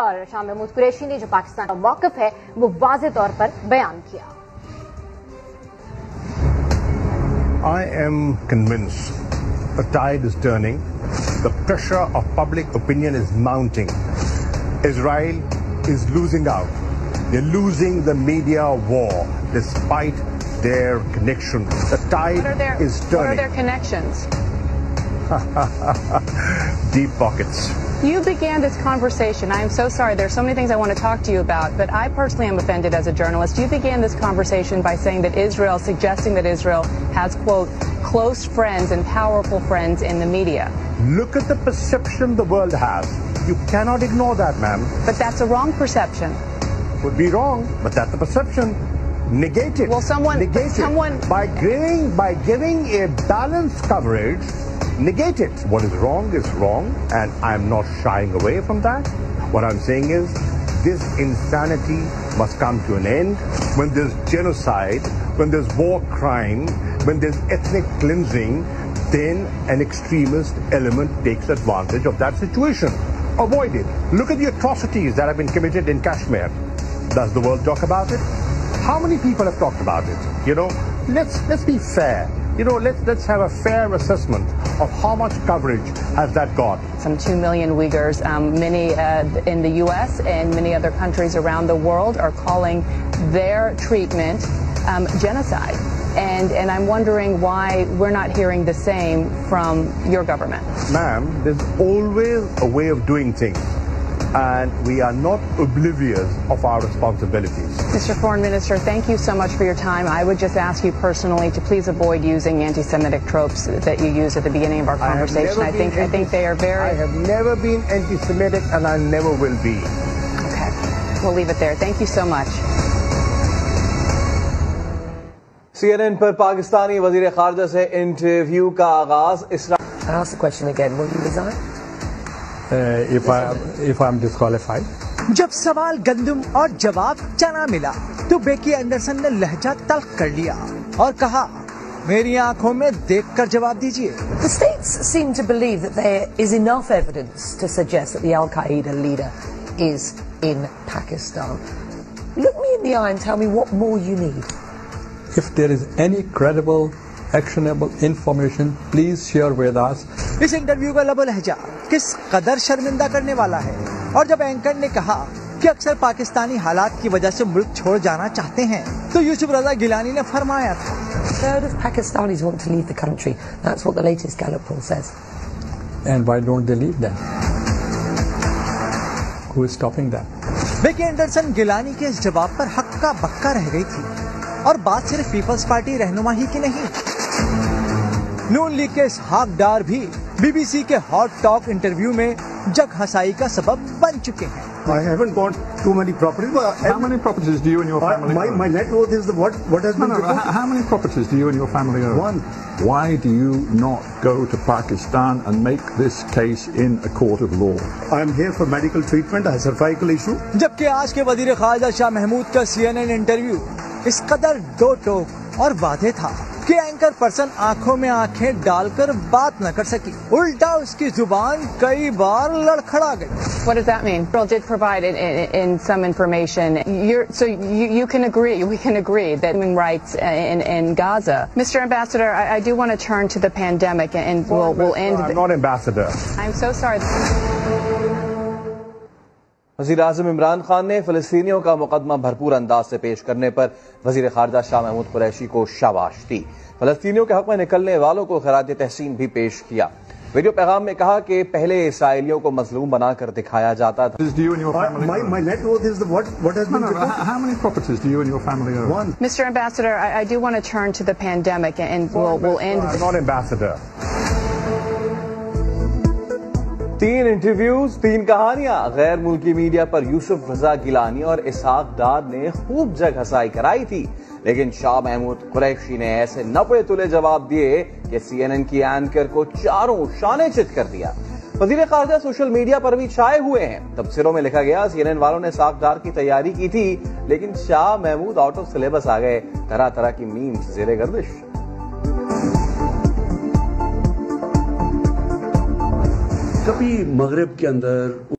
और शाह महमूद कुरैशी ने जो पाकिस्तान का मौक़िफ़ है वो वाज़ेह तौर पर बयान किया। I am convinced the tide is turning. The pressure of public opinion is mounting. Israel is losing out. They're losing the media war despite their connection. The tide is turning. What are their connections? Deep pockets. You began this conversation. I am so sorry. There are so many things I want to talk to you about, but I personally am offended as a journalist. You began this conversation by saying that suggesting that Israel has, quote, close friends and powerful friends in the media. Look at the perception the world has. You cannot ignore that, ma'am. But that's a wrong perception. Would be wrong, but that's the perception. Negate it. Well, negate it. By giving a balanced coverage, negate it. What is wrong, and I'm not shying away from that. What I'm saying is, this insanity must come to an end. When there's genocide, when there's war crime, when there's ethnic cleansing, then an extremist element takes advantage of that situation. Avoid it. Look at the atrocities that have been committed in Kashmir. Does the world talk about it? How many people have talked about it? You know, let's be fair. You know, let's have a fair assessment of how much coverage has that got. Some 2 million Uyghurs, many in the U.S. and many other countries around the world are calling their treatment genocide. And I'm wondering why we're not hearing the same from your government. Ma'am, there's always a way of doing things, and we are not oblivious of our responsibilities. Mr. Foreign Minister, thank you so much for your time. I would just ask you personally to please avoid using anti-Semitic tropes that you used at the beginning of our conversation. I think they are very... I have never been anti-Semitic, and I never will be. Okay, we'll leave it there. Thank you so much. CNN पर पाकिस्तानी वज़ीर ख़ारजा से interview का आगाज। I ask the question again. Will you resign? If I'm disqualified. जब सवाल गंदम और जवाब चना मिला तो बेकी एंडरसन ने लहजा तल्ख कर लिया और कहा, मेरी आंखों में देखकर जवाब दीजिए। The states seem to believe that there is enough evidence to suggest that the Al-Qaeda leader is in Pakistan. Look me in the eye and tell me what more you need. If there is any credible, actionable information, please share with us. इस interview का लबो लहजा किस कदर शर्मिंदा करने वाला है, और जब एंकर ने कहा कि अक्सर पाकिस्तानी हालात की वजह से मुल्क छोड़ जाना चाहते हैं, तो यूसुफ रजा गिलानी ने फरमाया था, A third of Pakistanis want to leave the country. That's what the latest Gallup poll says. And why don't they leave then? Who is stopping that? Becky Anderson Gilani के इस जवाब पर हक्का बक्का रह गई थी, और बात सिर्फ पीपल्स पार्टी रहनुमा ही की नहीं। नून लीग के इसहाक डार भी बीबीसी के हॉट टॉक इंटरव्यू में जग हंसाई का सबब बन चुके हैं। I haven't got too many properties. How many properties do you and your family own? My net worth is what has been reported. How many properties do you and your family own? One. Why do you not go to Pakistan and make this case in a court of law? I am here for medical treatment. I have cervical issue. जबकि आज के वजीर खारजा शाह महमूद का CNN interview इस कदर दो टोक और वादे था कि एंकर पर्सन आंखों में आंखें डालकर बात न कर सकी, उल्टा उसकी जुबान कई बार लड़खड़ा गई। What does that mean? Israel did provide in some information. You can agree, we can agree that human rights in Gaza. Mr. Ambassador, I do want to turn to the pandemic and we'll end. I'm not ambassador. I'm so sorry. वज़ीर आज़म इमरान खान ने फ़लस्तीनियों का मुकदमा भरपूर अंदाज से पेश करने पर वज़ीर ख़ारजा शाह महमूद कुरैशी को शाबाश दी। फ़लस्तीनियों के हक़ में निकलने वालों को खिराज तहसीन भी पेश किया। वीडियो पैगाम में कहा कि पहले इसराइलियों को मजलूम बनाकर दिखाया जाता था। My net worth is what has been reported. How many properties do you and your family own? One. Mr. Ambassador, I do want to turn to the pandemic and we'll end. I'm not ambassador. 3 interviews, 3 कहानियां। गैर मुल्की media पर यूसुफ रजा गिलानी और इसहाक डार ने खूब जग हंसाई कराई थी, लेकिन शाह महमूद कुरैशी ने ऐसे नपे तुले जवाब दिए कि CNN की एंकर को चारों शाने चित कर दिया। वज़ीर ख़ारजा सोशल मीडिया पर भी छाए हुए हैं। तबसरों में लिखा गया, CNN वालों ने इसहाक डार की तैयारी की थी, लेकिन Shah Mahmood out of syllabus आ गए। तरह तरह की मीम्स ज़ेरे गर्दिश। कभी मगरिब के अंदर